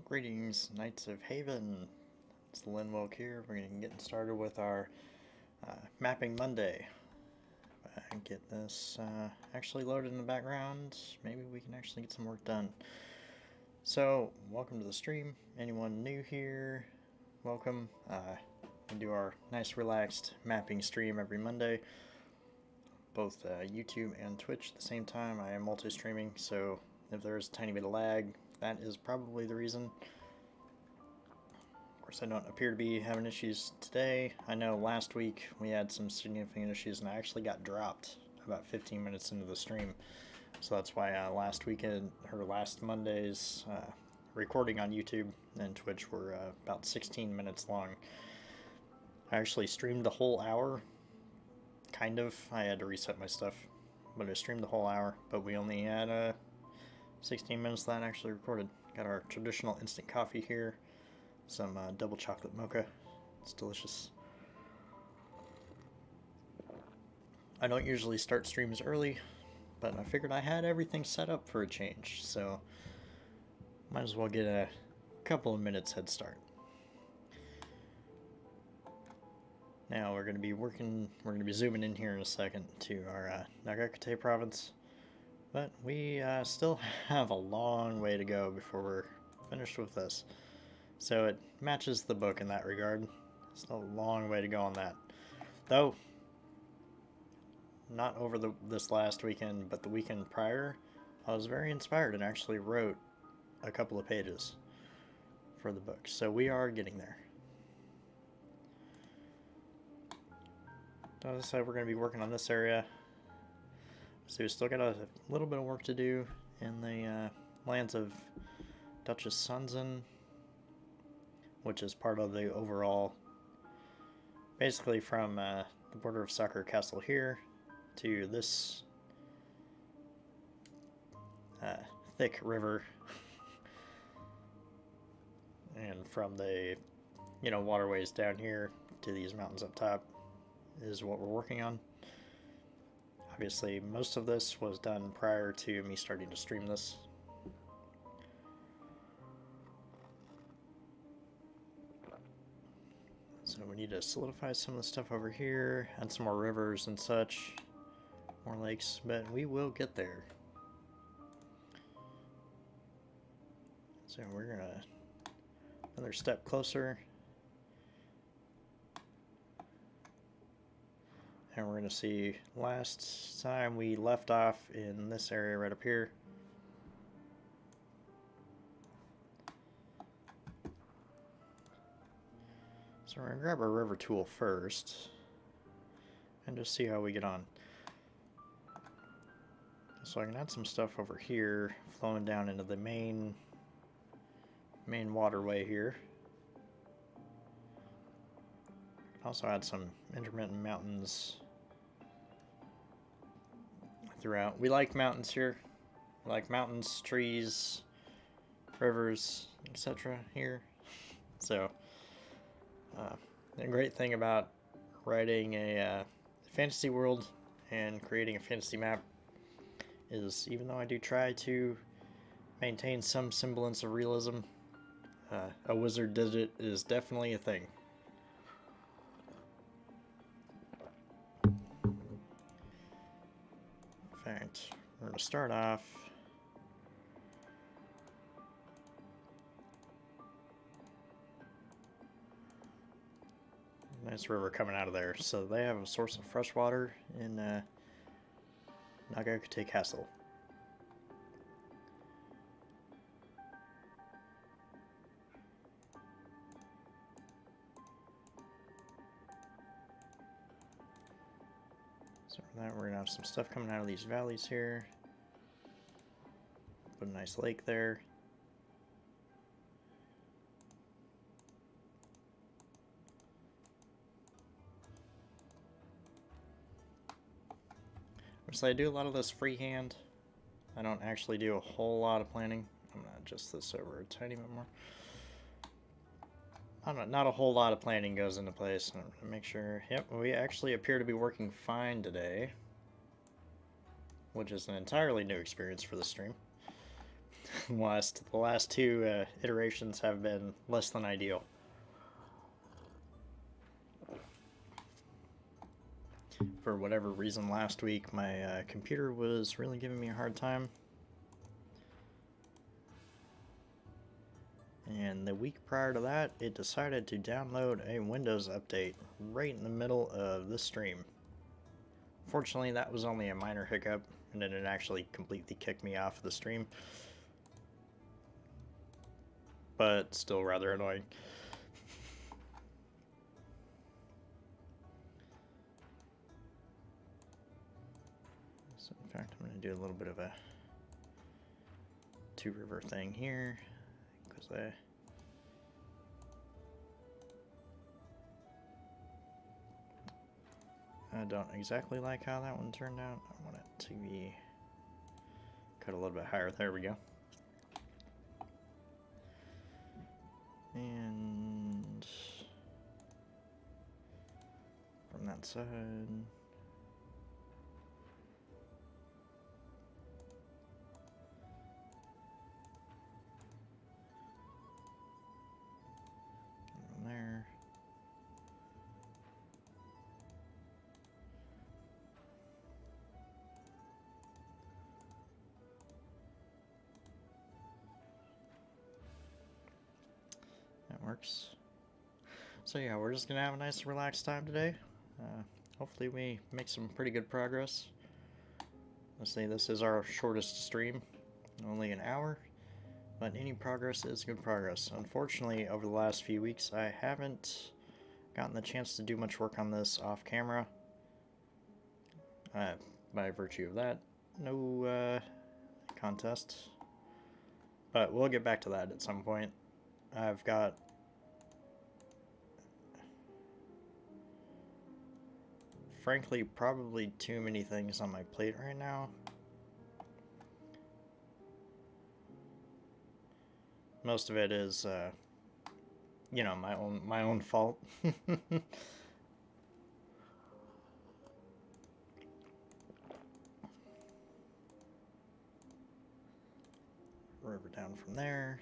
Greetings, Knights of Haven. It's Linwilk here. We're going to get started with our Mapping Monday. Get this actually loaded in the background. Maybe we can actually get some work done. So, welcome to the stream. Anyone new here, welcome. We do our nice relaxed mapping stream every Monday. Both YouTube and Twitch at the same time. I am multi-streaming, so if there's a tiny bit of lag, that is probably the reason. Of course, I don't appear to be having issues today. I know last week we had some significant issues and I actually got dropped about 15 minutes into the stream. So that's why last Monday's recording on YouTube and Twitch were about 16 minutes long. I actually streamed the whole hour. Kind of. I had to reset my stuff. But I streamed the whole hour. But we only had 16 minutes of that actually recorded. Got our traditional instant coffee here. Some double chocolate mocha. It's delicious. I don't usually start streams early, but I figured I had everything set up for a change, so might as well get a couple of minutes head start. Now we're going to be zooming in here in a second to our Nagakute province, but we still have a long way to go before we're finished with this. So it matches the book in that regard. Still a long way to go on that. Though, not over this last weekend, but the weekend prior, I was very inspired and actually wrote a couple of pages for the book. So we are getting there. As I said, we're going to be working on this area. So we still got a little bit of work to do in the lands of Duchess Sunzen, which is part of the overall, basically from the border of Sakura Castle here to this thick river, and from the waterways down here to these mountains up top is what we're working on. Obviously, most of this was done prior to me starting to stream this. So we need to solidify some of the stuff over here, add some more rivers and such, more lakes, but we will get there. So we're gonna another step closer, and we're gonna see last time we left off in this area right up here. So we're going to grab our river tool first and just see how we get on. So I can add some stuff over here flowing down into the main waterway here. Also add some intermittent mountains throughout. We like mountains here. We like mountains, trees, rivers, etc. here. So the great thing about writing a fantasy world and creating a fantasy map is, even though I do try to maintain some semblance of realism, a wizard did it is definitely a thing. In fact, we're going to start off nice river coming out of there. So they have a source of fresh water in Nagakute Castle. So for that, we're going to have some stuff coming out of these valleys here. Put a nice lake there. So I do a lot of this freehand. I don't actually do a whole lot of planning. I'm going to adjust this over a tiny bit more. I don't know, not a whole lot of planning goes into place. I'm going to make sure. Yep, we actually appear to be working fine today, which is an entirely new experience for the stream. The last two iterations have been less than ideal. For whatever reason last week, my computer was really giving me a hard time. And the week prior to that, it decided to download a Windows update right in the middle of the stream. Fortunately, that was only a minor hiccup, and it didn't actually completely kick me off the stream. But still rather annoying. So in fact, I'm going to do a little bit of a two-river thing here, because I don't exactly like how that one turned out. I want it to be cut a little bit higher. There we go. And from that side, from there. That works. So yeah, we're just gonna have a nice relaxed time today. Hopefully we make some pretty good progress. Let's say this is our shortest stream, only an hour, but any progress is good progress. Unfortunately, over the last few weeks, I haven't gotten the chance to do much work on this off camera. By virtue of that, no contest. But we'll get back to that at some point. I've got frankly probably too many things on my plate right now. Most of it is you know, my own fault. River down from there.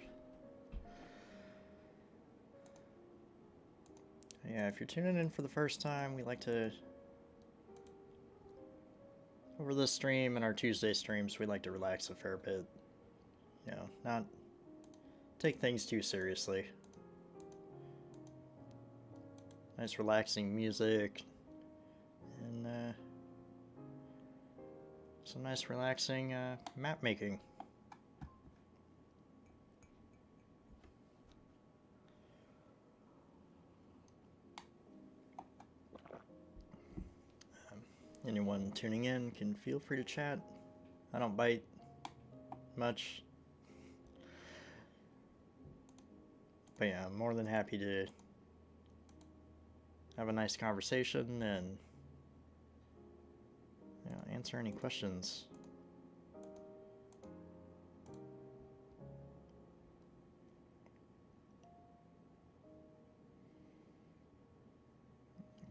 Yeah, if you're tuning in for the first time, we like to, over this stream and our Tuesday streams, we like to relax a fair bit. You know, not take things too seriously. Nice relaxing music, and some nice relaxing map making. Anyone tuning in can feel free to chat. I don't bite much. But yeah, I'm more than happy to have a nice conversation and, you know, answer any questions.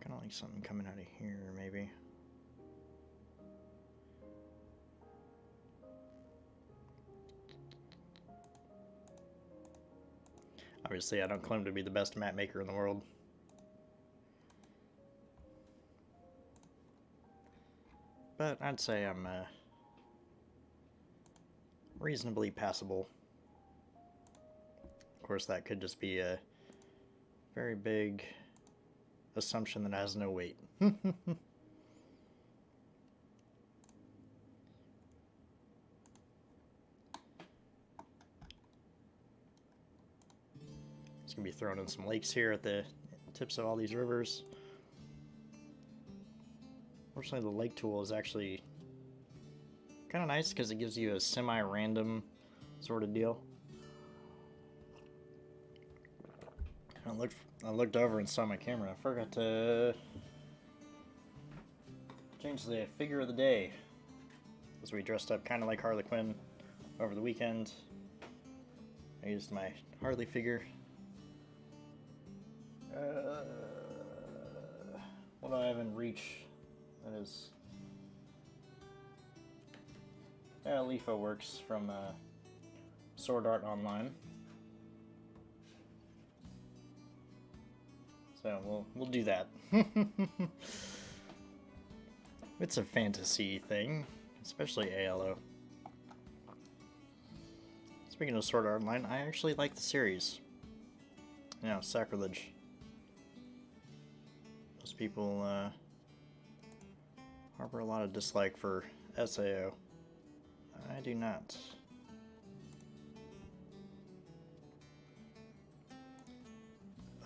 Kind of like something coming out of here, maybe. Obviously, I don't claim to be the best map maker in the world. But I'd say I'm reasonably passable. Of course, that could just be a very big assumption that has no weight. It's gonna be throwing in some lakes here at the tips of all these rivers. Fortunately, the lake tool is actually kind of nice because it gives you a semi-random sort of deal. I looked over and saw my camera. I forgot to change the figure of the day, as we dressed up kind of like Harley Quinn over the weekend. I used my Harley figure. What do I have in reach? That is... yeah, Leafo works from Sword Art Online. So we'll do that. It's a fantasy thing, especially ALO. Speaking of Sword Art Online, I actually like the series. You know, sacrilege. Most people harbor a lot of dislike for SAO. I do not.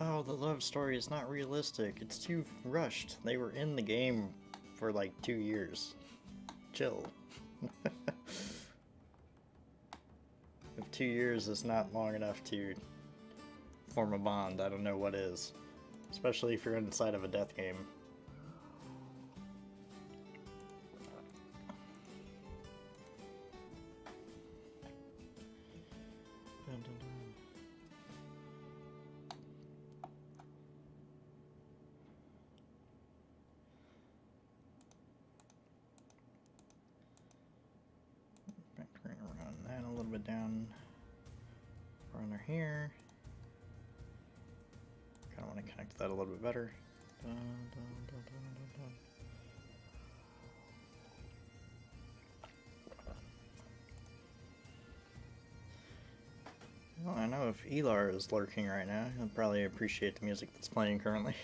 Oh, the love story is not realistic. It's too rushed. They were in the game for like 2 years. Chill. If 2 years is not long enough to form a bond, I don't know what is. Especially if you're inside of a death game. Dun, dun, dun. We're gonna run that a little bit down. Runner here. Kind of want to connect that a little bit better. Dun, dun, dun, dun, dun, dun. Well, I know if Elar is lurking right now, he'll probably appreciate the music that's playing currently.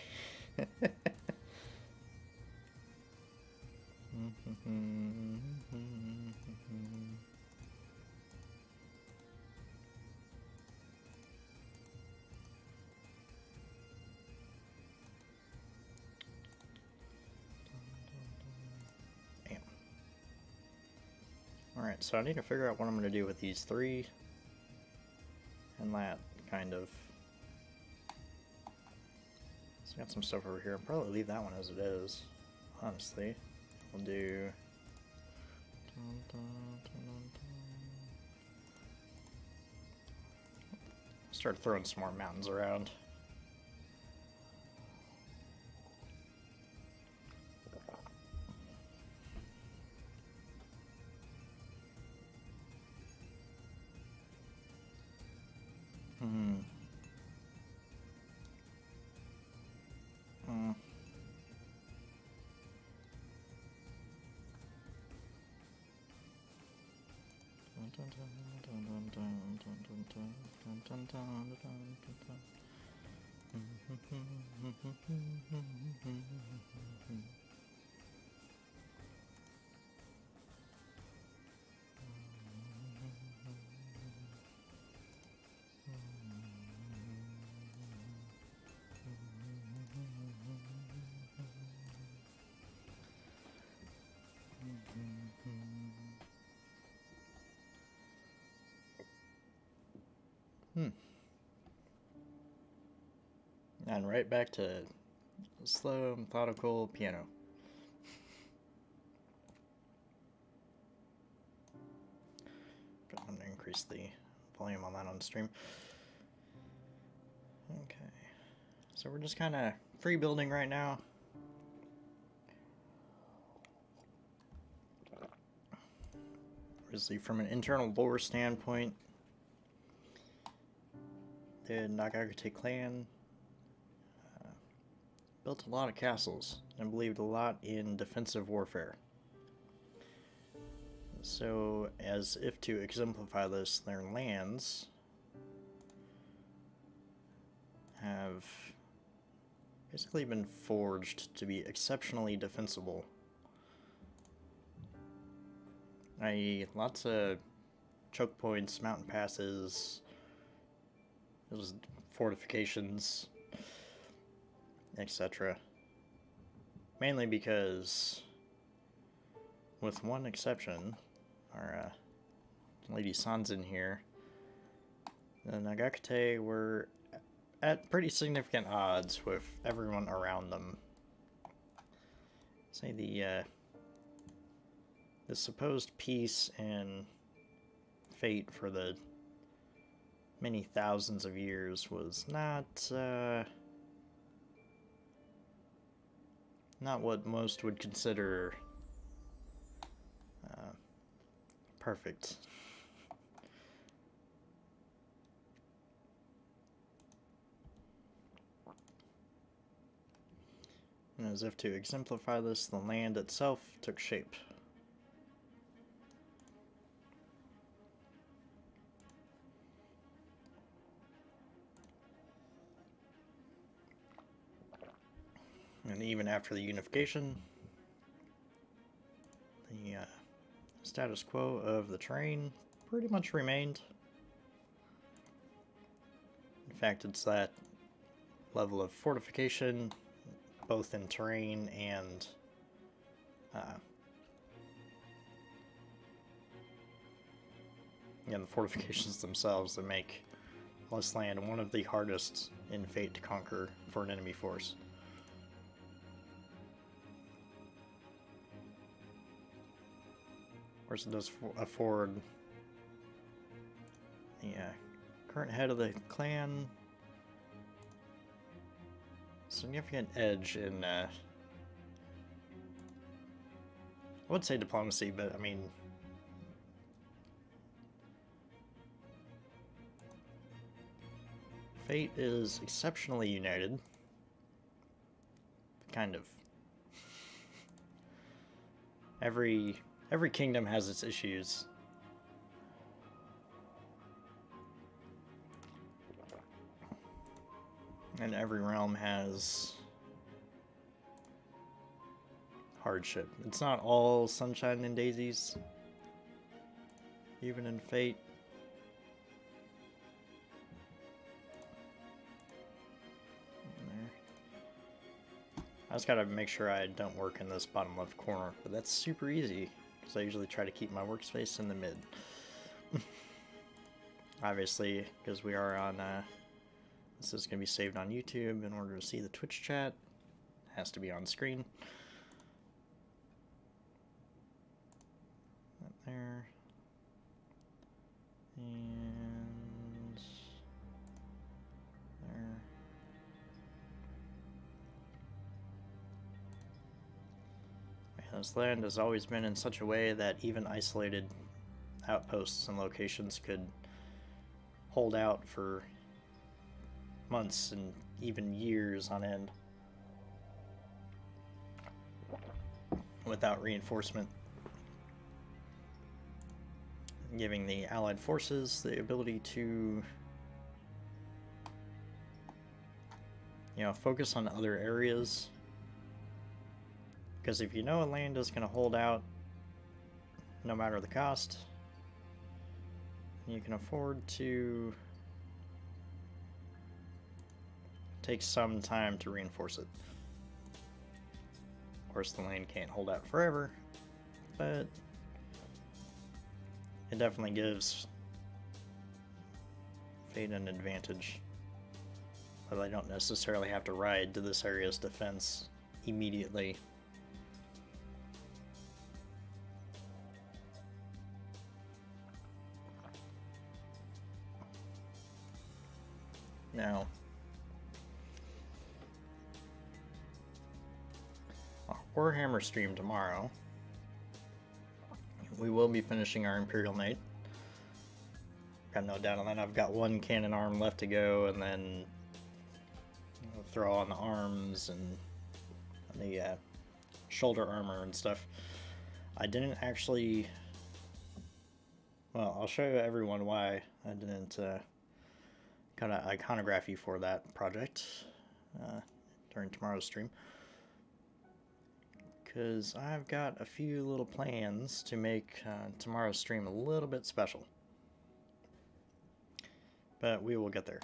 Damn. Alright, so I need to figure out what I'm going to do with these three. And that, kind of. So I got some stuff over here. I'll probably leave that one as it is, honestly. We'll do... Start throwing some more mountains around. And right back to slow, methodical piano. I'm gonna increase the volume on that on stream. Okay, so we're just kind of free building right now. Obviously, from an internal lore standpoint, the Nagakute clan built a lot of castles and believed a lot in defensive warfare. So, as if to exemplify this, their lands have basically been forged to be exceptionally defensible. I.e., lots of choke points, mountain passes, fortifications, etc. Mainly because, with one exception, our Lady Sanzin here, the Nagakute were at pretty significant odds with everyone around them. Say the supposed peace and fate for the many thousands of years was not what most would consider perfect. As if to exemplify this, the land itself took shape. And even after the unification, the status quo of the terrain pretty much remained. In fact, it's that level of fortification, both in terrain and the fortifications themselves that make this land one of the hardest in Fate to conquer for an enemy force. Of course, it does afford the current head of the clan significant edge in, I would say diplomacy, but I mean, Fate is exceptionally united. Kind of. Every kingdom has its issues. And every realm has hardship. It's not all sunshine and daisies, even in Fate. I just gotta make sure I don't work in this bottom left corner, but that's super easy, because I usually try to keep my workspace in the mid. Obviously, because we are on, this is going to be saved on YouTube. In order to see the Twitch chat, it has to be on screen. That there. And there. This land has always been in such a way that even isolated outposts and locations could hold out for months and even years on end without reinforcement, giving the allied forces the ability to, focus on other areas. Because if you know a land is going to hold out no matter the cost, you can afford to take some time to reinforce it. Of course, the land can't hold out forever, but it definitely gives Fate an advantage. But I don't necessarily have to ride to this area's defense immediately. Now, Warhammer stream tomorrow, we will be finishing our Imperial Knight. Got no doubt on that. I've got one cannon arm left to go, and then throw on the arms and the shoulder armor and stuff. I didn't actually... Well, I'll show everyone why I didn't kind of iconography for that project during tomorrow's stream. Because I've got a few little plans to make tomorrow's stream a little bit special. But we will get there.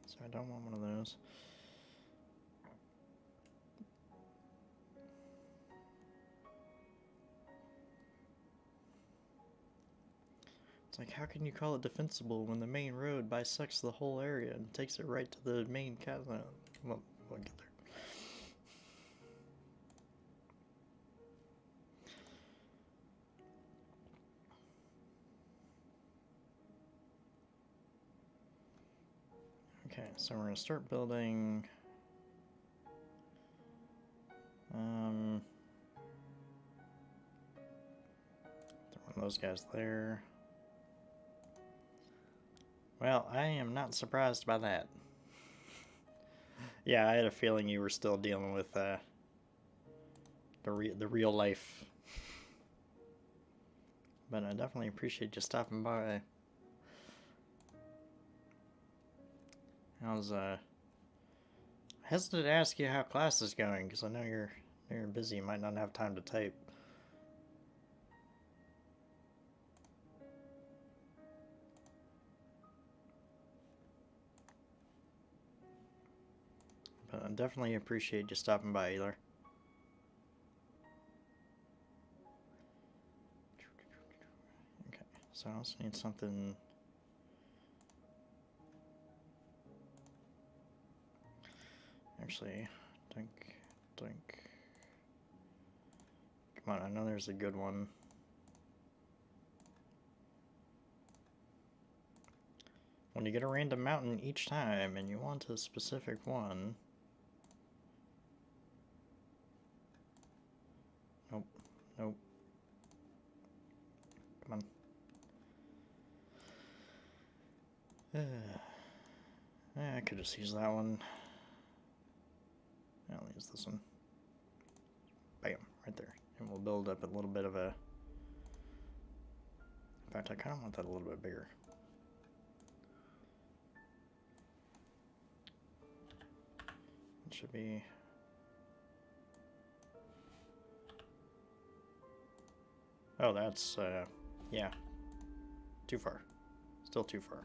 So I don't want one of those. It's like, how can you call it defensible when the main road bisects the whole area and takes it right to the main chasm? Well, we'll get there. Okay, so we're going to start building... throw one of those guys there. Well, I am not surprised by that. Yeah, I had a feeling you were still dealing with the real life. But I definitely appreciate you stopping by. I was hesitant to ask you how class is going because I know you're busy. You might not have time to type. But I definitely appreciate you stopping by, Eler. Okay, so I also need something. Actually, think. Come on, I know there's a good one. When you get a random mountain each time and you want a specific one. Nope. Nope. Come on. I could just use that one. I'll use this one. Bam, right there. And we'll build up a little bit of a... In fact, I kind of want that a little bit bigger. It should be... Oh, that's, yeah. Too far. Still too far.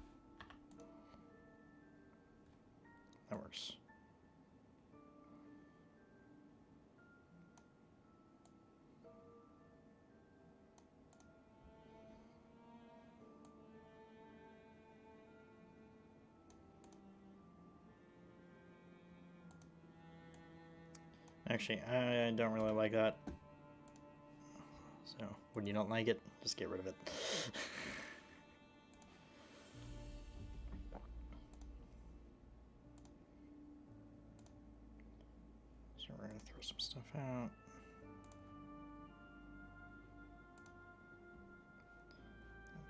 That works. Actually, I don't really like that. So, when you don't like it, just get rid of it. So we're going to throw some stuff out.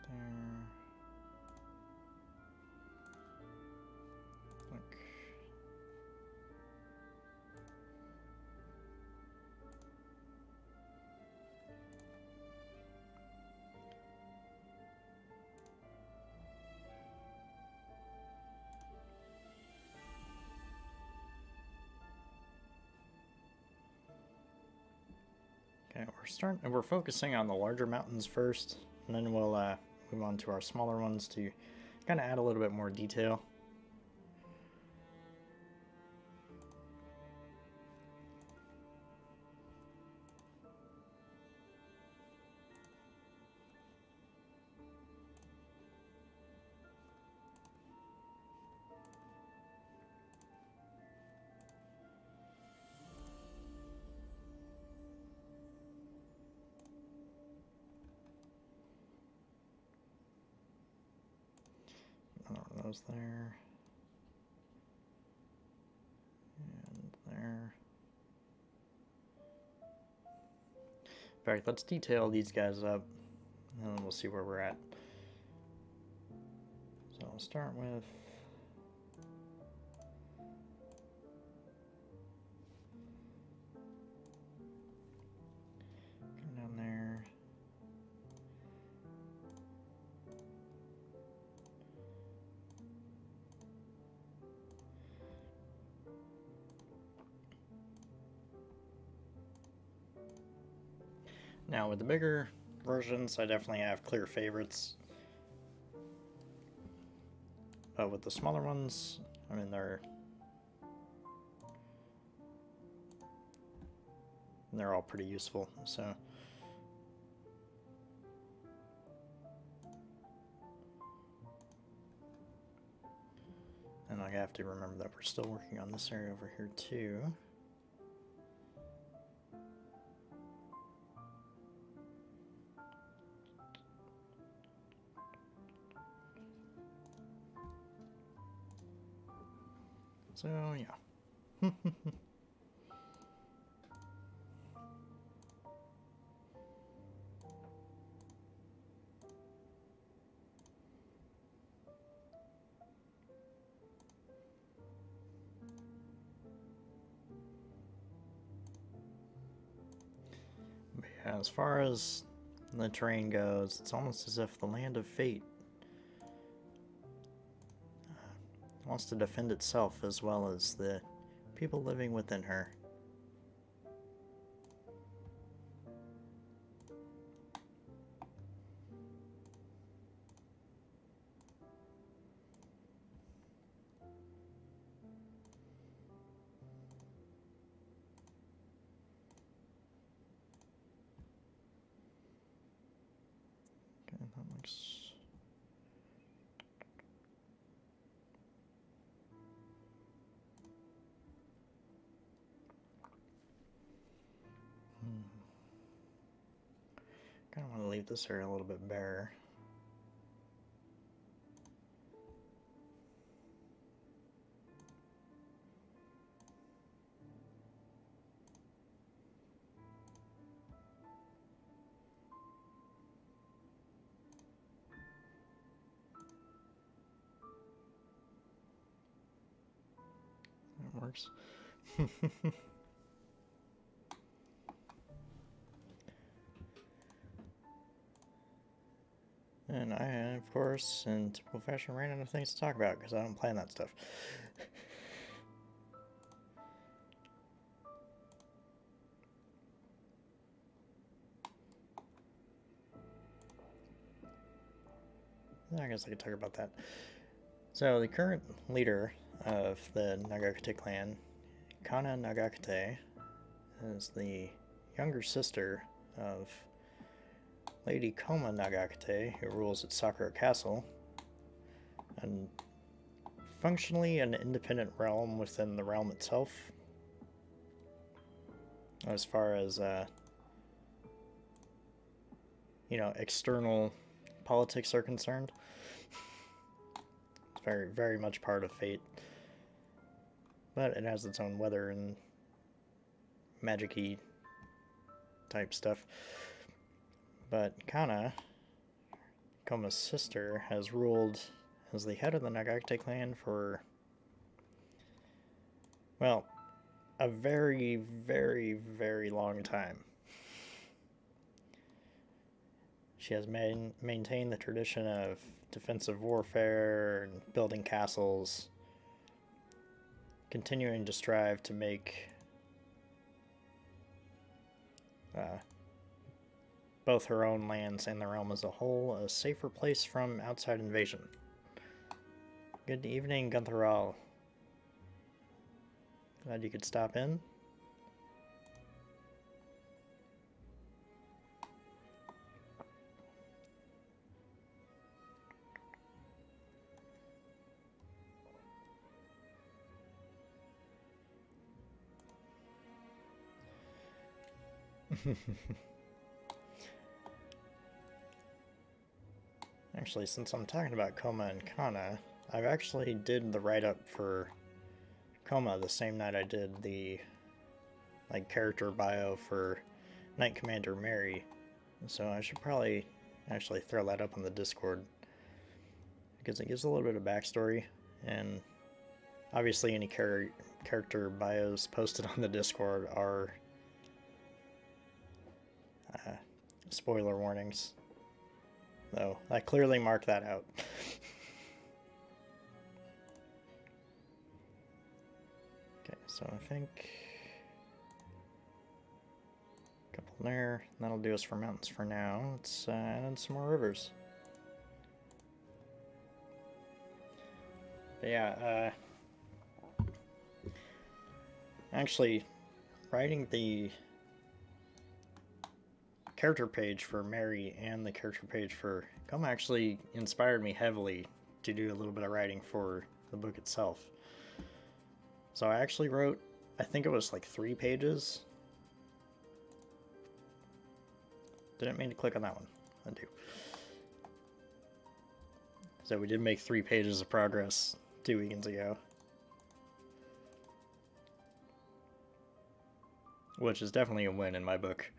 There. Look. Okay, we're focusing on the larger mountains first, and then we'll move on to our smaller ones to kind of add a little bit more detail. Those there. And there. In fact, let's detail these guys up, and then we'll see where we're at. So I'll start with... Come down there. Now with the bigger versions, I definitely have clear favorites. But with the smaller ones, I mean, they're all pretty useful, so. And I have to remember that we're still working on this area over here too. So, yeah. Yeah, as far as the terrain goes, it's almost as if the Land of Fate wants to defend itself as well as the people living within her. Okay, that looks... Kind of want to leave this area a little bit bare. That works. And I, of course, in typical fashion, ran out of things to talk about because I don't plan that stuff. I guess I could talk about that. So, the current leader of the Nagakute clan, Kana Nagakute, is the younger sister of Lady Koma Nagakute, who rules at Sakura Castle, and functionally an independent realm within the realm itself, as far as, external politics are concerned. It's very, very much part of fate. But it has its own weather and magic-y type stuff. But Kana, Koma's sister, has ruled as the head of the Nagakute clan for, well, a very, very, very long time. She has maintained the tradition of defensive warfare and building castles, continuing to strive to make both her own lands and the realm as a whole a safer place from outside invasion. Good evening, Gunther. Glad you could stop in. Actually, since I'm talking about Koma and Kana, I've actually did the write-up for Koma the same night I did the character bio for Knight Commander Mary, so I should probably actually throw that up on the Discord, because it gives a little bit of backstory, and obviously any character bios posted on the Discord are spoiler warnings, though I clearly marked that out. Okay, so I think a couple there. That'll do us for mountains for now. Let's add in some more rivers. But yeah, actually, writing the character page for Mary and the character page for Koma actually inspired me heavily to do a little bit of writing for the book itself. So I actually wrote, I think it was like 3 pages. Didn't mean to click on that one. I do. So we did make 3 pages of progress 2 weekends ago. Which is definitely a win in my book.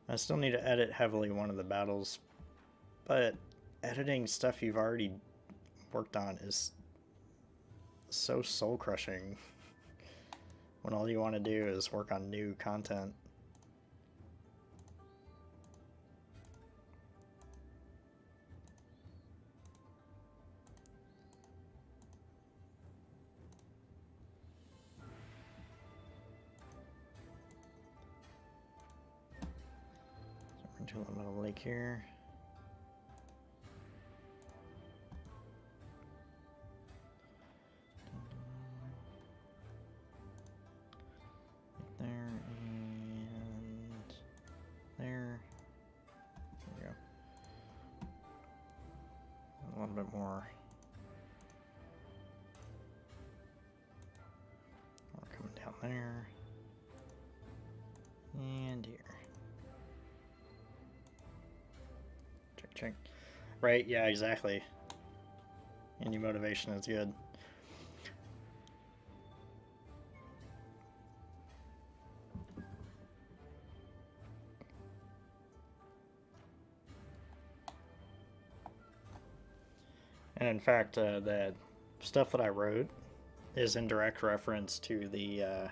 I still need to edit heavily one of the battles, but editing stuff you've already worked on is so soul-crushing when all you want to do is work on new content. So we're into a little lake here. There and there. There we go. A little bit more. We're coming down there. And here. Check, check. Right, yeah, exactly. Any motivation is good. And in fact, the stuff that I wrote is in direct reference to the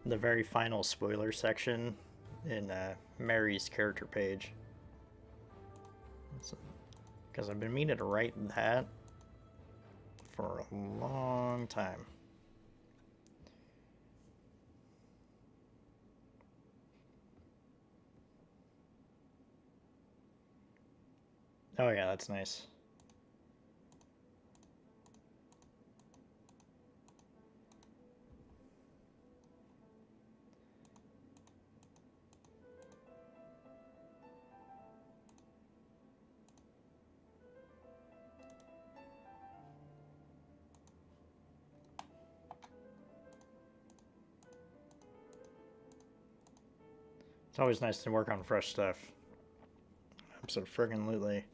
very final spoiler section in Mary's character page. Because I've been meaning to write that for a long time. Oh yeah, that's nice. It's always nice to work on fresh stuff. Absolutely.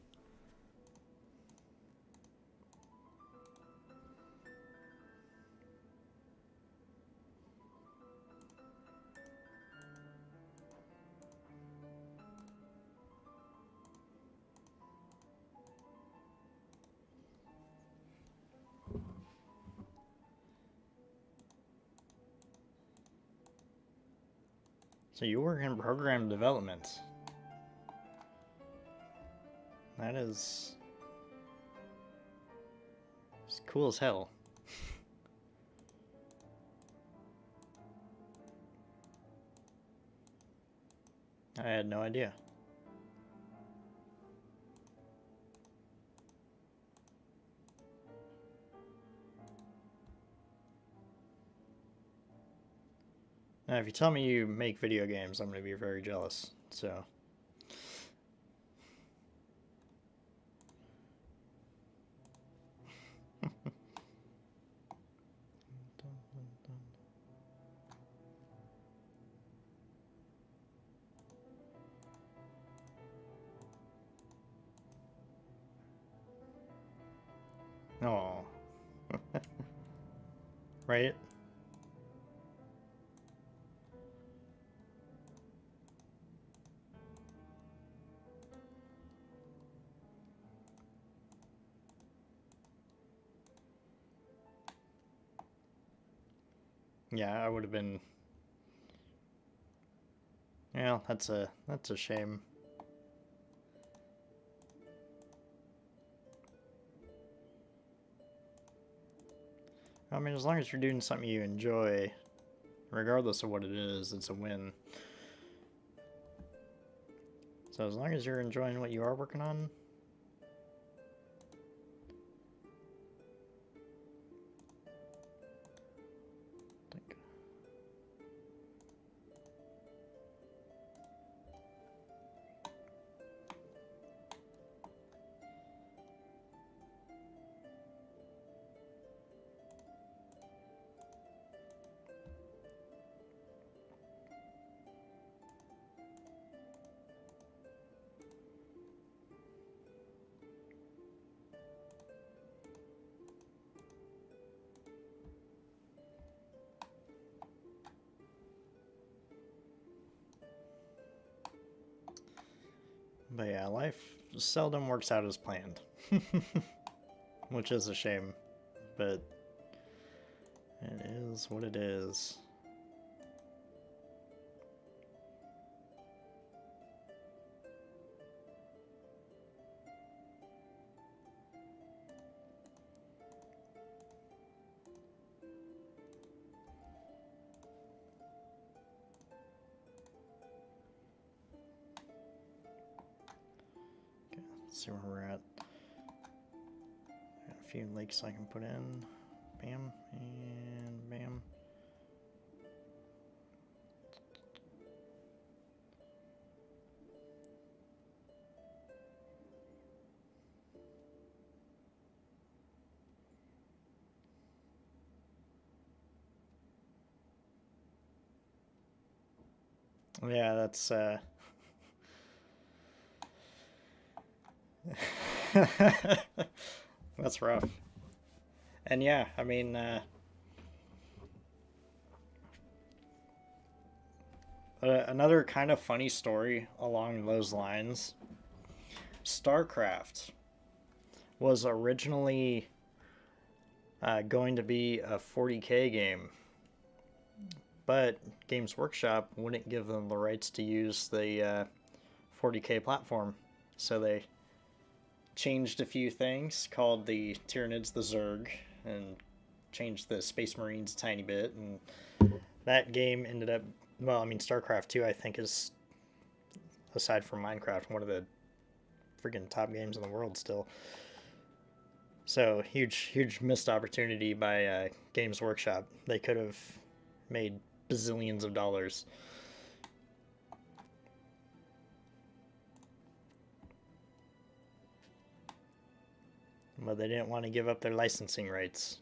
So you work in program development. That is it's cool as hell. I had no idea. Now, if you tell me you make video games, I'm going to be very jealous, so... Oh. Right? Yeah, I would have been... Well, that's a shame. I mean, as long as you're doing something you enjoy, regardless of what it is, it's a win. So as long as you're enjoying what you are working on... But yeah, life seldom works out as planned. Which is a shame. But it is what it is. Okay, let's see where we're at. Got a few lakes I can put in. Bam, and bam. Yeah, that's that's rough. And yeah, I mean, another kind of funny story along those lines. StarCraft was originally going to be a 40K game, but Games Workshop wouldn't give them the rights to use the 40K platform, so they changed a few things, called the Tyranids the Zerg, and changed the Space Marines a tiny bit, and that game ended up, well, I mean, StarCraft 2, I think, is, aside from Minecraft, one of the freaking top games in the world still. So, huge missed opportunity by Games Workshop. They could have made bazillions of dollars. But they didn't want to give up their licensing rights.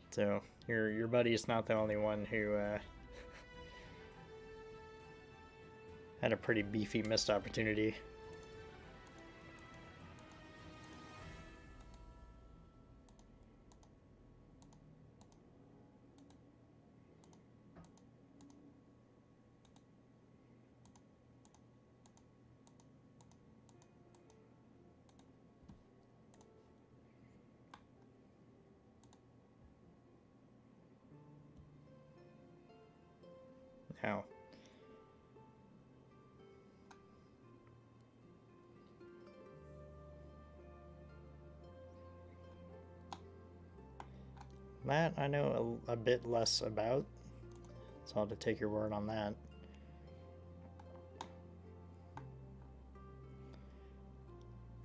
So your buddy's not the only one who had a pretty beefy missed opportunity. Now, that I know a bit less about, so I'll have to take your word on that.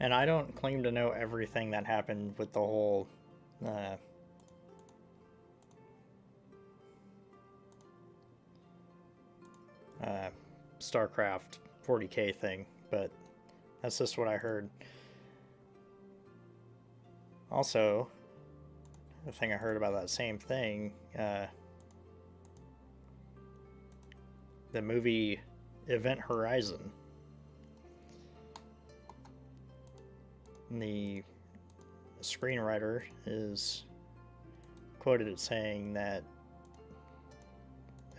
And I don't claim to know everything that happened with the whole StarCraft 40K thing, but that's just what I heard. Also, the thing I heard about that same thing, the movie Event Horizon, the screenwriter is quoted as saying that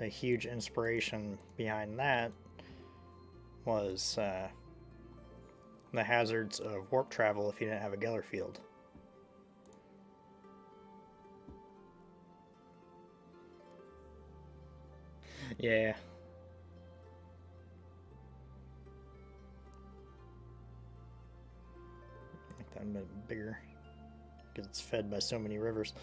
a huge inspiration behind that was the hazards of warp travel if you didn't have a Geller field. Yeah. Make that a bit bigger because it's fed by so many rivers.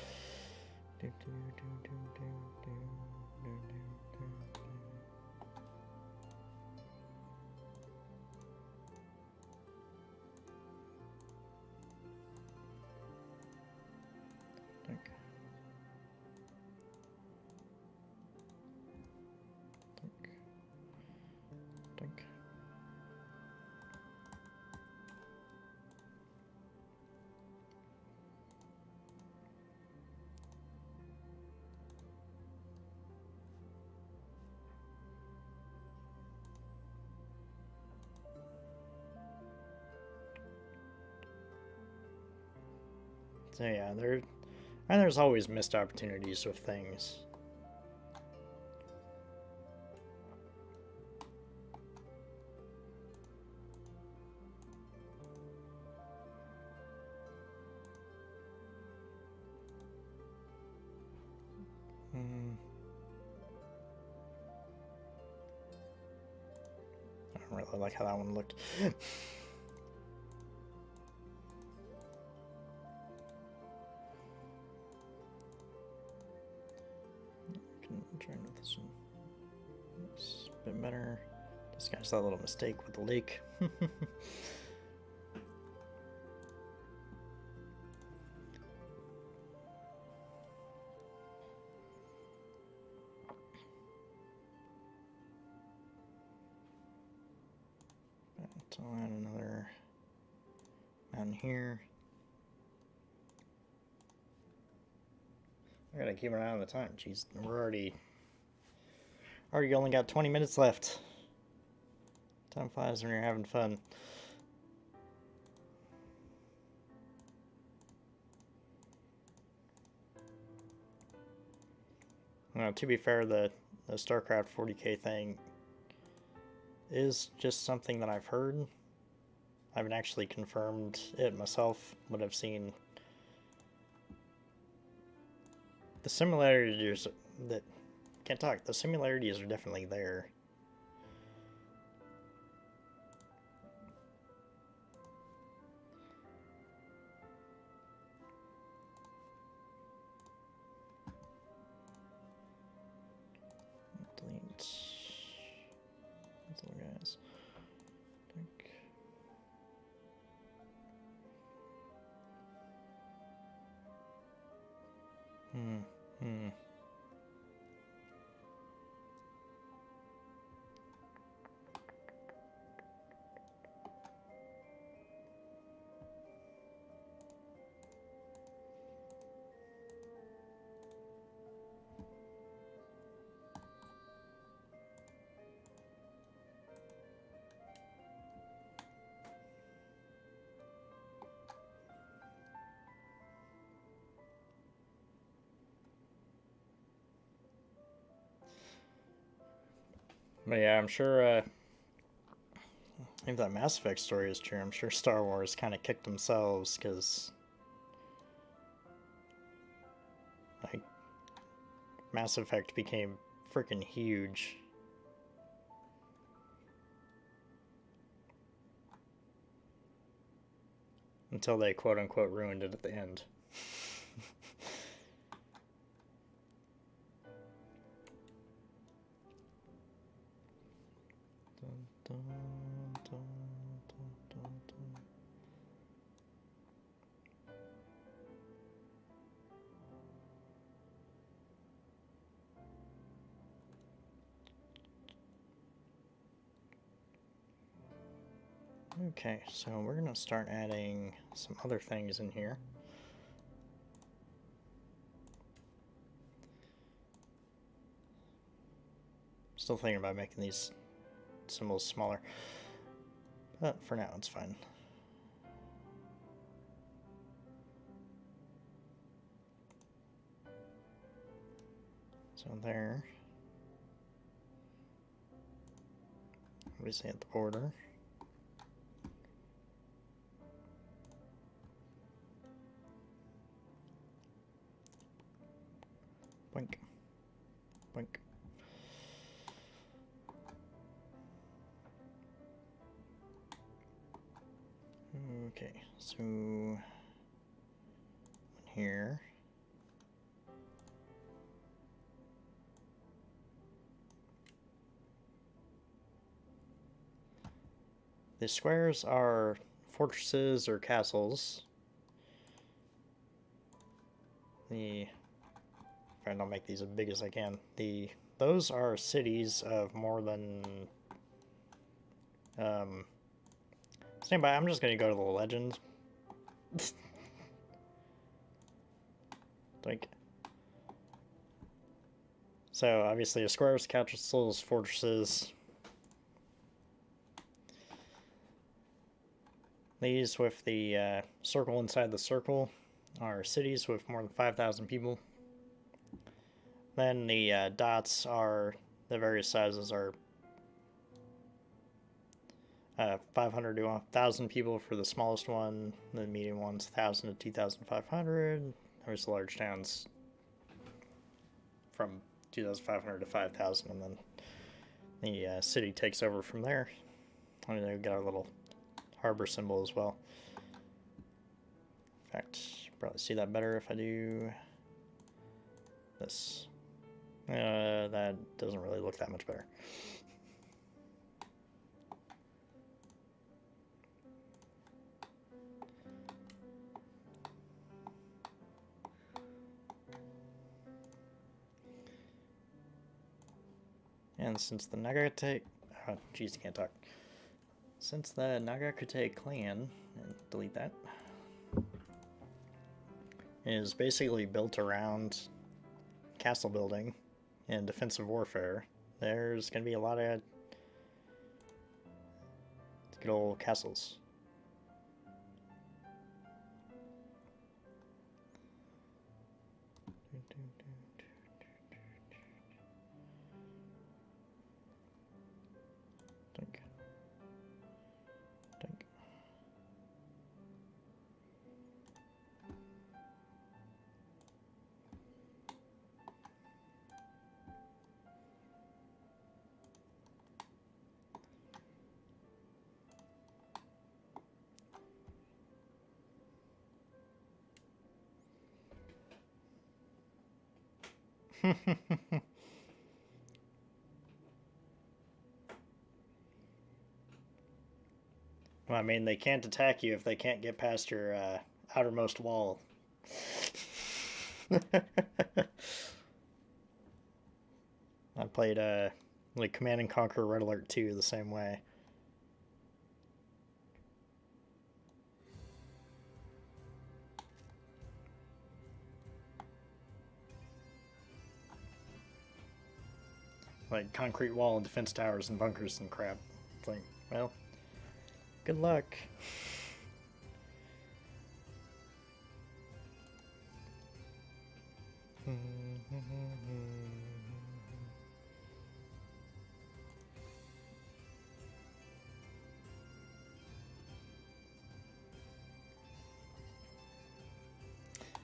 So yeah, there's always missed opportunities with things. I don't really like how that one looked. Can try with this one. It's a bit better. Disguise that little mistake with the lake. So I'll add another mountain here. I gotta keep an eye on the time. Jeez, we're already only got 20 minutes left. Time flies when you're having fun. Now, to be fair, the StarCraft 40K thing is just something that I've heard. I haven't actually confirmed it myself, but I've seen the similarities that can't talk. The similarities are definitely there. Delete these little guys. But yeah, I'm sure if that Mass Effect story is true, I'm sure Star Wars kind of kicked themselves because like Mass Effect became freaking huge. Until they quote-unquote ruined it at the end. Okay, so we're going to start adding some other things in here. Still thinking about making these symbols smaller, but for now it's fine. So there. Obviously at the border. Boink. Boink. Okay, so here. The squares are fortresses or castles. I'll make these as big as I can. Those are cities of more than stand by, I'm just gonna go to the legend. Like, so obviously a squares, castles, fortresses. These with the circle inside the circle are cities with more than 5,000 people. Then the dots are the various sizes are 500 to 1,000 people for the smallest one. The medium one's 1,000 to 2,500. There's the large towns from 2,500 to 5,000, and then the city takes over from there. And they've got a little harbor symbol as well. In fact, you probably see that better if I do this. That doesn't really look that much better. And since the Nagakute, oh jeez, I can't talk. Since the Nagakute clan, and delete that, is basically built around castle building and defensive warfare, there's going to be a lot of good old castles. Well, I mean, they can't attack you if they can't get past your outermost wall. I played like Command and Conquer Red Alert 2 the same way. Like concrete wall and defense towers and bunkers and crap. It's like, well, good luck.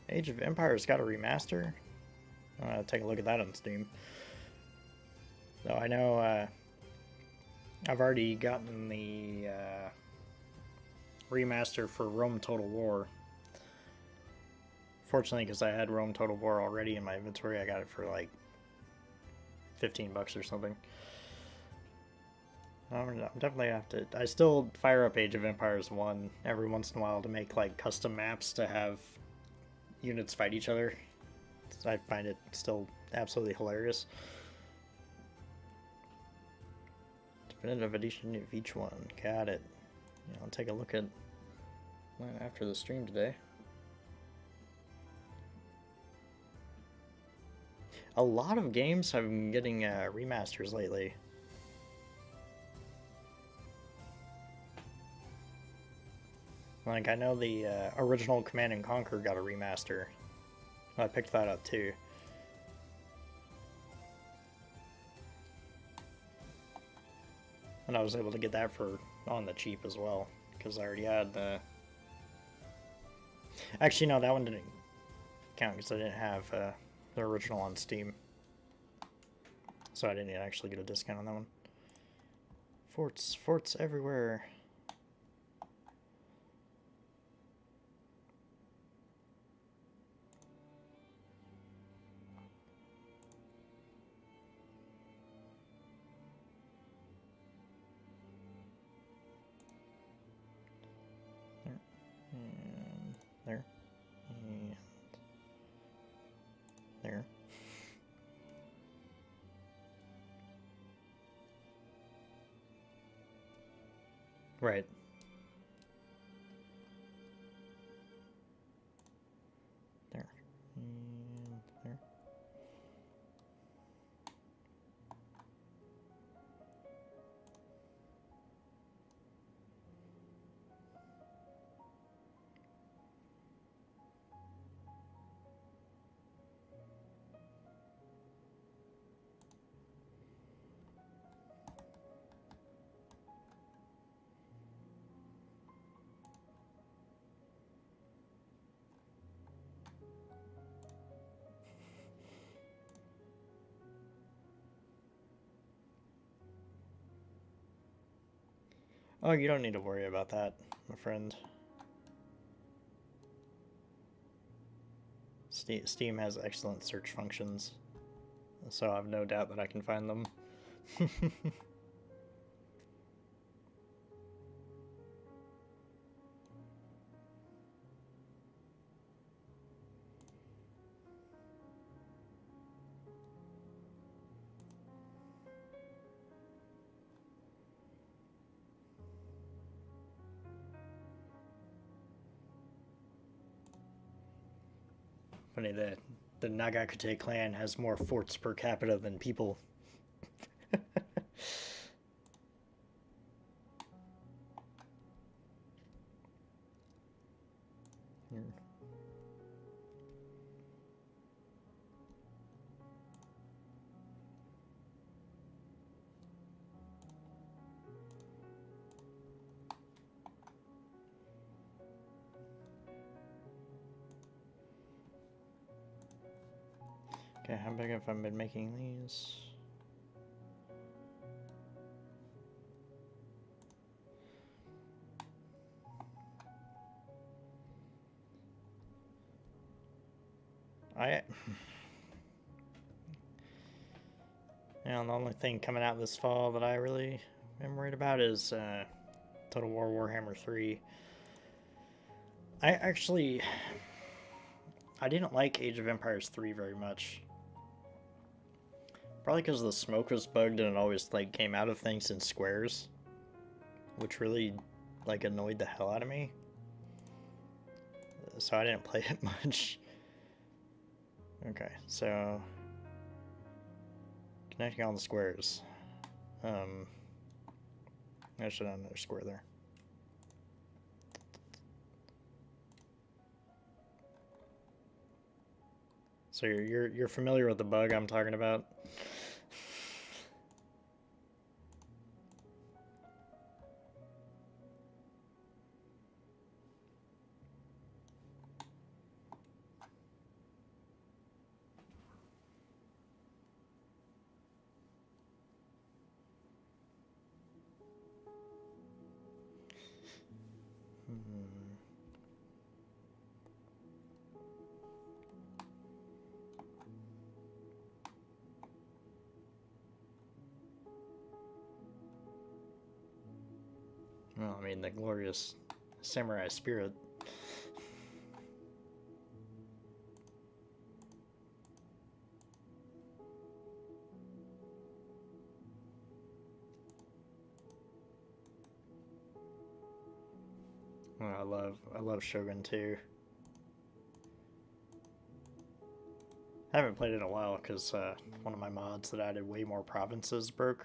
Age of Empires got a remaster. Take a look at that on Steam. So I know I've already gotten the remaster for Rome Total War. Fortunately, because I had Rome Total War already in my inventory, I got it for like $15 or something. I'm definitely have to. I still fire up Age of Empires 1 every once in a while to make like custom maps to have units fight each other. I find it still absolutely hilarious. Definitive edition of each one. Got it. Yeah, I'll take a look at that after the stream today. A lot of games have been getting remasters lately. Like, I know the original Command and Conquer got a remaster. I picked that up too. And I was able to get that for on the cheap as well, because I already had the... Actually, no, that one didn't count because I didn't have the original on Steam. So I didn't actually get a discount on that one. Forts everywhere. There. And there. Right. There. And there. Oh, you don't need to worry about that, my friend. Steam has excellent search functions, so I have no doubt that I can find them. Funny that the Nagakute clan has more forts per capita than people. Okay, how big have I been making these? The only thing coming out this fall that I really am worried about is Total War Warhammer 3. I didn't like Age of Empires 3 very much. Probably because the smoke was bugged and it always like came out of things in squares, which really like annoyed the hell out of me. So I didn't play it much. Okay, so connecting all the squares. I should have another square there. So you're familiar with the bug I'm talking about? Well, I mean, the glorious samurai spirit. Oh, I love Shogun 2. I haven't played it in a while because one of my mods that added way more provinces broke.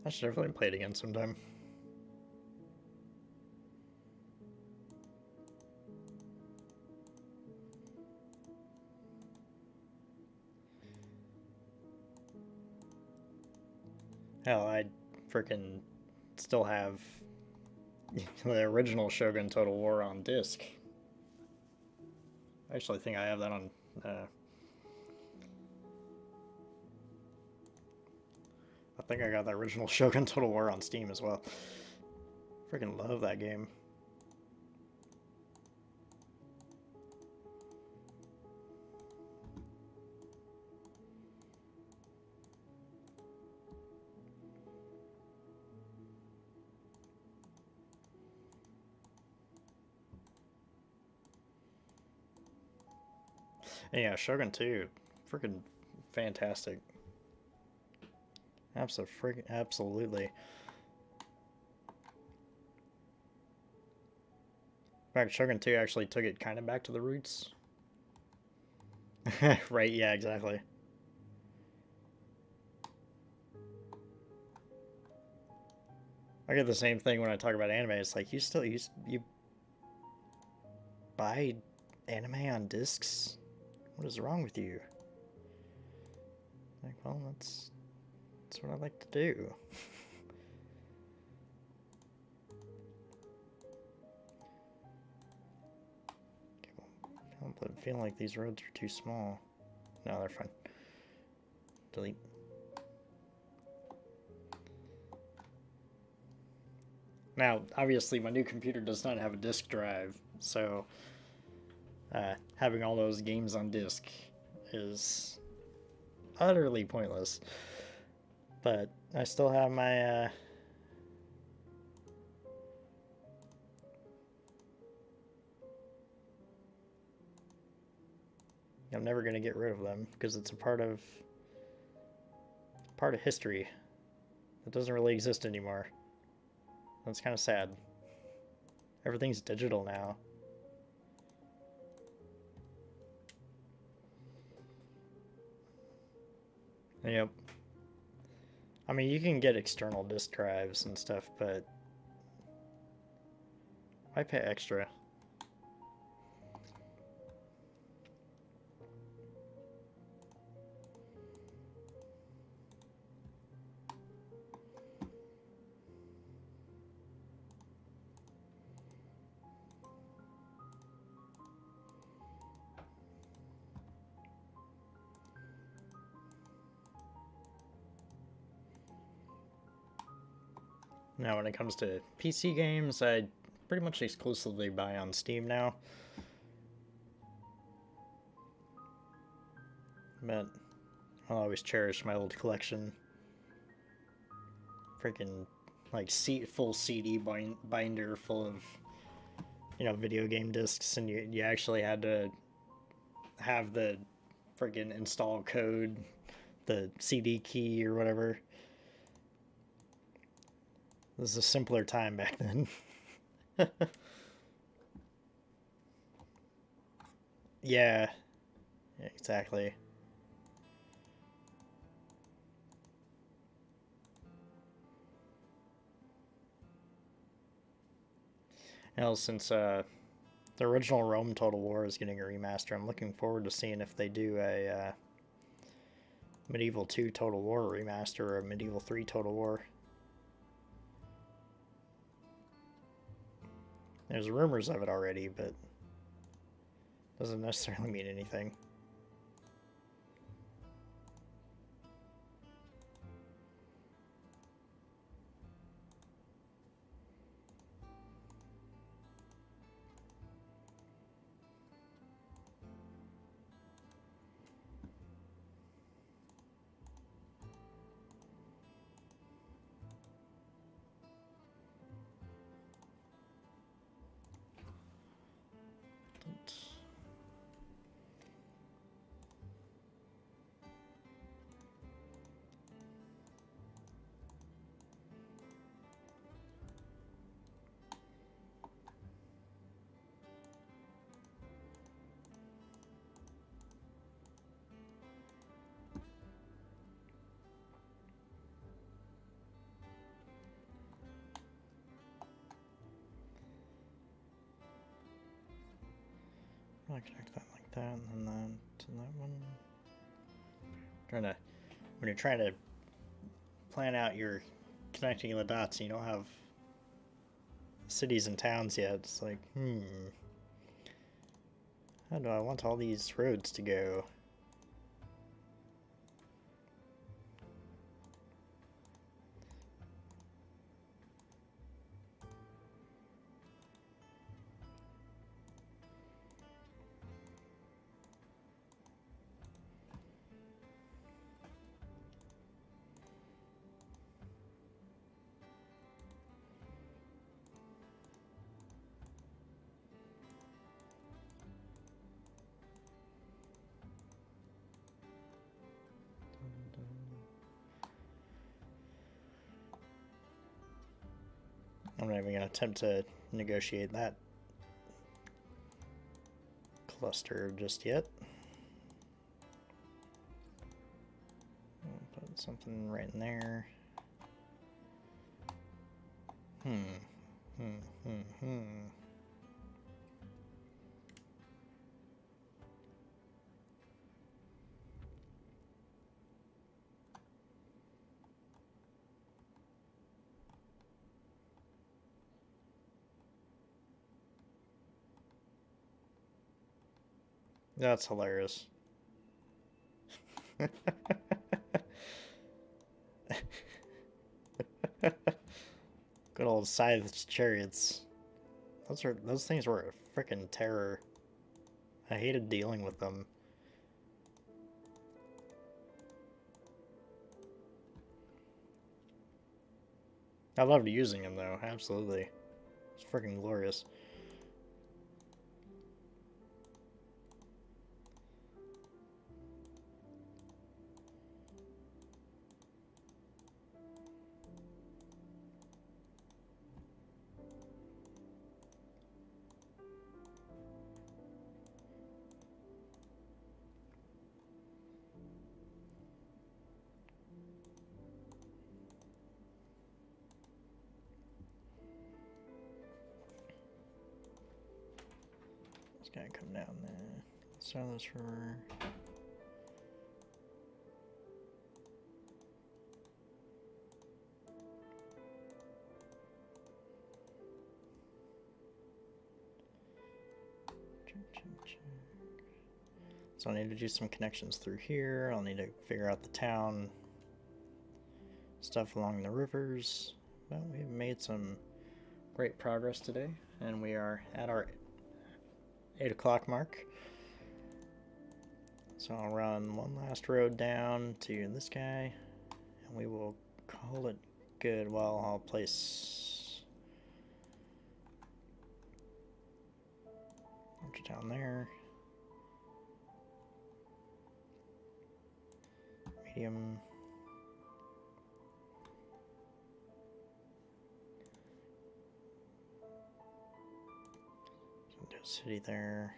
I should definitely play it again sometime. Hell, I freaking still have the original Shogun Total War on disc. I actually think I have that on... I think I got the original Shogun Total War on Steam as well. Freaking love that game. And yeah, Shogun 2, freaking fantastic. Absolutely. In fact, Shogun 2 actually took it kind of back to the roots. Right, yeah, exactly. I get the same thing when I talk about anime. It's like, you buy anime on discs? What is wrong with you? Like, well, that's what I like to do. I'm feeling like these roads are too small. No, they're fine. Delete. Now, obviously, my new computer does not have a disk drive, so having all those games on disk is utterly pointless. But I still have my I'm never gonna get rid of them because it's a part of history that doesn't really exist anymore. That's kind of sad. Everything's digital now. Yep. I mean, you can get external disk drives and stuff, but why pay extra? Now, when it comes to PC games, I pretty much exclusively buy on Steam now. But I'll always cherish my old collection. Freaking, like, full CD binder full of, video game discs, and you actually had to have the freaking install code, the CD key or whatever. This is a simpler time back then. Yeah, exactly. Since the original Rome Total War is getting a remaster, I'm looking forward to seeing if they do a Medieval 2 Total War remaster or a Medieval 3 Total War. There's rumors of it already, but doesn't necessarily mean anything. I'll connect that like that, and then to that one. When you're trying to plan out your connecting the dots, and you don't have cities and towns yet. It's like, how do I want all these roads to go? I'm not even going to attempt to negotiate that cluster just yet. I'll put something right in there. That's hilarious. Good old scythed chariots. Those things were a freaking terror. I hated dealing with them. I loved using them though, absolutely. It's freaking glorious. Gotta come down there. Start this river. So I need to do some connections through here. I'll need to figure out the town stuff along the rivers. Well, we've made some great progress today, and we are at our 8 o'clock mark. So I'll run one last road down to this guy, and we will call it good. Well, I'll place down there. Medium. Do a city there.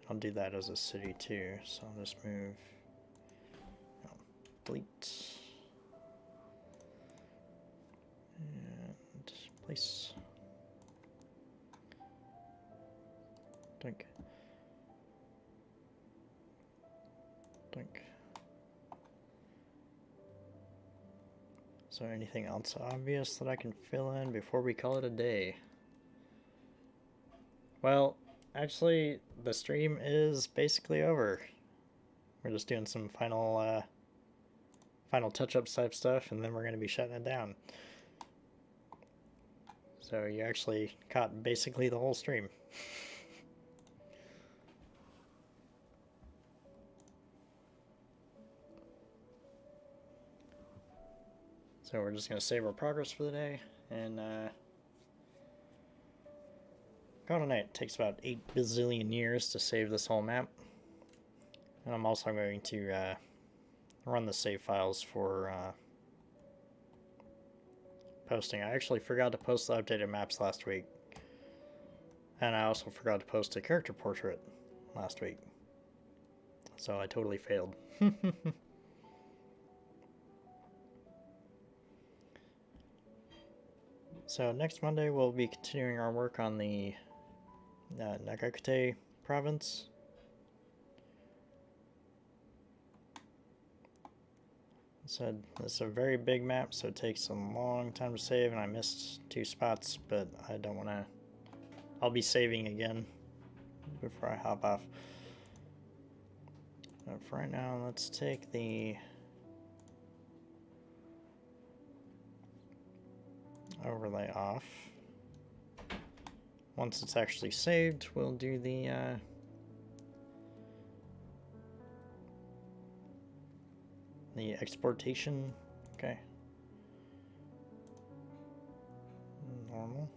I'll do that as a city too, so I'll just move. Delete. And place. Dunk. Dunk. So anything else obvious that I can fill in before we call it a day? Well, actually, the stream is basically over. We're just doing some final touch-ups type stuff, and then we're going to be shutting it down. So you actually caught basically the whole stream. So we're just going to save our progress for the day, and call it a night. It takes about 8 bazillion years to save this whole map. And I'm also going to run the save files for posting. I actually forgot to post the updated maps last week. And I also forgot to post a character portrait last week. So I totally failed. So next Monday we'll be continuing our work on the Nagakute province. So it's a very big map, so it takes a long time to save, and I missed 2 spots, but I don't want to. I'll be saving again before I hop off. But for right now, let's take the overlay off. Once it's actually saved, we'll do the exportation. Okay. Normal.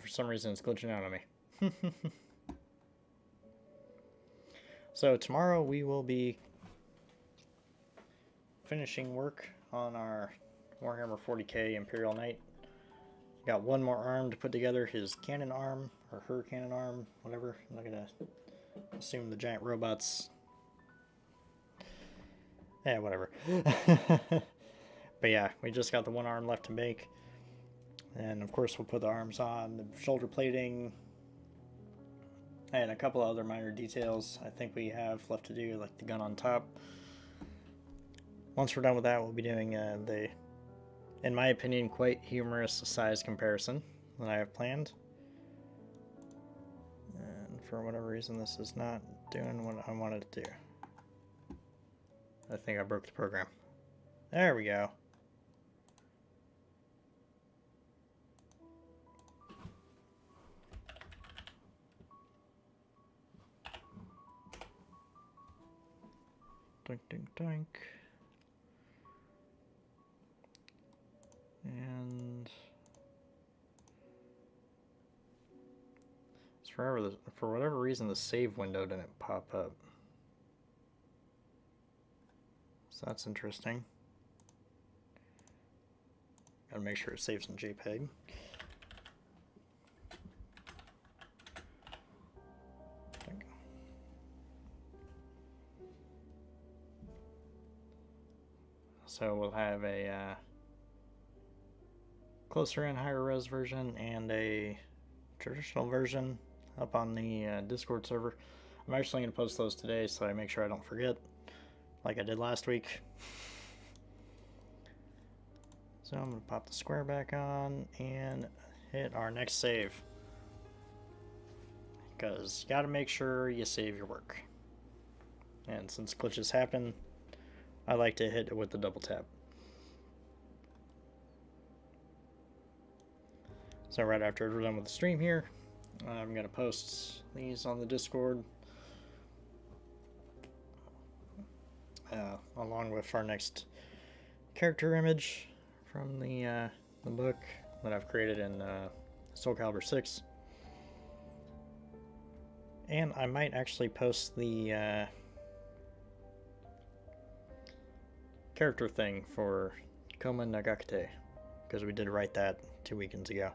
For some reason it's glitching out on me. So tomorrow we will be finishing work on our Warhammer 40k Imperial Knight. Got one more arm to put together, his cannon arm, or her cannon arm, whatever. I'm not gonna assume the giant robots. Yeah, whatever. But yeah, we just got the one arm left to make. And of course we'll put the arms on, the shoulder plating, and a couple other minor details I think we have left to do, like the gun on top. Once we're done with that, we'll be doing the, in my opinion, quite humorous size comparison that I have planned. And for whatever reason, this is not doing what I wanted to do. I think I broke the program. There we go. Doink, doink, doink. And for whatever reason, the save window didn't pop up. So that's interesting. Gotta make sure it saves in JPEG. So we'll have a closer and higher res version and a traditional version up on the Discord server. I'm actually going to post those today so I make sure I don't forget, like I did last week. So I'm going to pop the square back on and hit our next save, because you got to make sure you save your work. And since glitches happen, I like to hit it with the double tap. So right after we're done with the stream here, I'm going to post these on the Discord, along with our next character image from the book that I've created in Soul Calibur 6. And I might actually post the character thing for Koma Nagakute, because we did write that 2 weekends ago.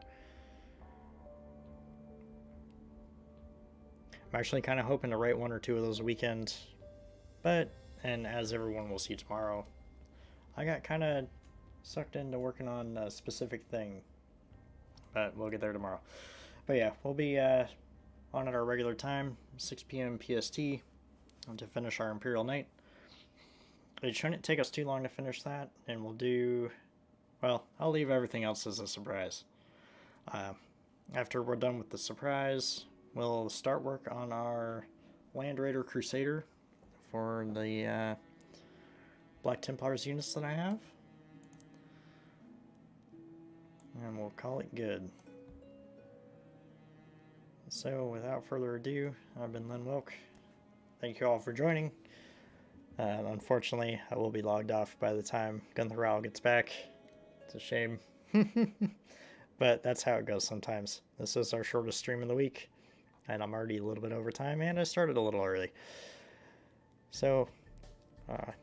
I'm actually kind of hoping to write 1 or 2 of those a weekend, but, and as everyone will see tomorrow, I got kind of sucked into working on a specific thing, but we'll get there tomorrow. But yeah, we'll be on at our regular time, 6 p.m. PST, to finish our Imperial Night. It shouldn't take us too long to finish that, and we'll do, well, I'll leave everything else as a surprise. After we're done with the surprise, we'll start work on our Land Raider Crusader for the Black Templars units that I have. And we'll call it good. So without further ado, I've been Len Wilk. Thank you all for joining. Unfortunately, I will be logged off by the time Gunther Rao gets back. It's a shame. But that's how it goes sometimes. This is our shortest stream of the week, and I'm already a little bit over time, and I started a little early. So, if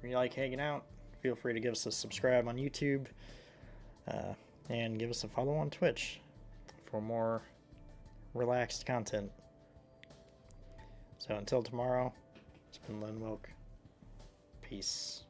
you like hanging out, feel free to give us a subscribe on YouTube, and give us a follow on Twitch for more relaxed content. So until tomorrow, it's been Len Wilk. Peace.